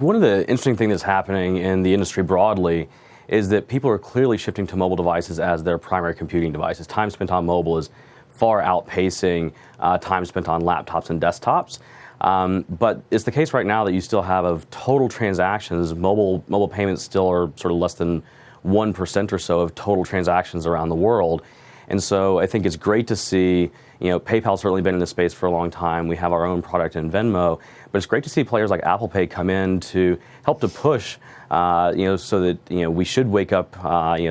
One of the interesting things that's happening in the industry broadly is that people are clearly shifting to mobile devices as their primary computing devices. Time spent on mobile is far outpacing time spent on laptops and desktops. But it's the case right now that you still have of total transactions, mobile payments still are sort of less than 1% or so of total transactions around the world. And so I think it's great to see, PayPal's certainly been in this space for a long time. We have our own product in Venmo, but it's great to see players like Apple Pay come in to help to push, so that, we should wake up,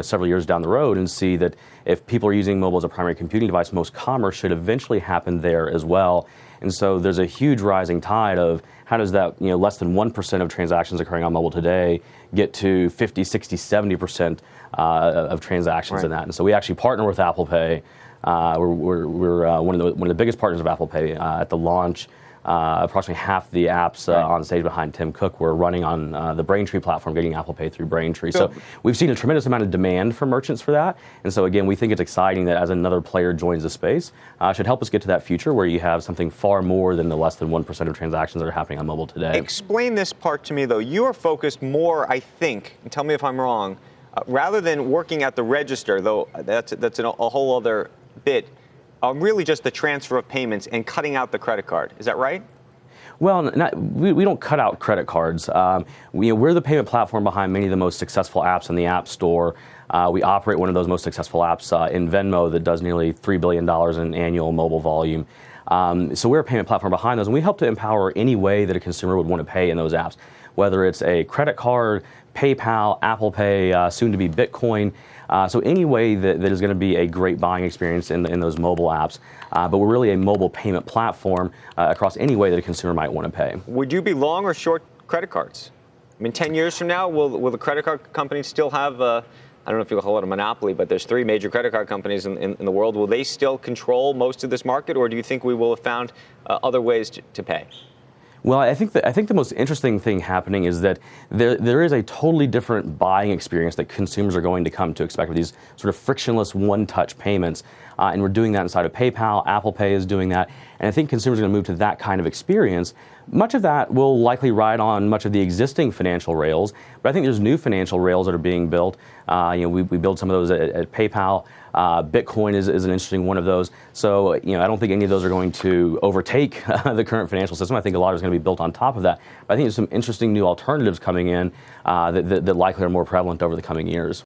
several years down the road and see that if people are using mobile as a primary computing device, most commerce should eventually happen there as well. And so there's a huge rising tide of how does that, less than 1% of transactions occurring on mobile today get to 50, 60, 70% of transactions in that. And so we actually partner with Apple Pay. We're one of the biggest partners of Apple Pay at the launch. Approximately half the apps on stage behind Tim Cook were running on the Braintree platform, getting Apple Pay through Braintree. So we've seen a tremendous amount of demand from merchants for that. And so again, we think it's exciting that as another player joins the space, should help us get to that future where you have something far more than the less than 1% of transactions that are happening on mobile today. Explain this part to me, though. You are focused more, I think, and tell me if I'm wrong, rather than working at the register, though that's a whole other bit, really just the transfer of payments and cutting out the credit card. Is that right? Well, we don't cut out credit cards. We're the payment platform behind many of the most successful apps in the App Store. We operate one of those most successful apps in Venmo that does nearly $3 billion in annual mobile volume. So we're a payment platform behind those, and we help to empower any way that a consumer would want to pay in those apps, whether it's a credit card, PayPal, Apple Pay, soon to be Bitcoin. So any way that is going to be a great buying experience in those mobile apps. But we're really a mobile payment platform across any way that a consumer might want to pay. Would you be long or short credit cards? I mean, 10 years from now, will the credit card companies still have, I don't know if you'll call it a monopoly, but there's 3 major credit card companies in the world. Will they still control most of this market, or do you think we will have found other ways to pay? Well, I think the most interesting thing happening is that there is a totally different buying experience that consumers are going to come to expect with these sort of frictionless one-touch payments. And we're doing that inside of PayPal. Apple Pay is doing that. And I think consumers are going to move to that kind of experience. Much of that will likely ride on much of the existing financial rails, but I think there's new financial rails that are being built. We build some of those at PayPal. Bitcoin is an interesting one of those. So, I don't think any of those are going to overtake the current financial system. I think a lot is going to be built on top of that. But I think there's some interesting new alternatives coming in that likely are more prevalent over the coming years.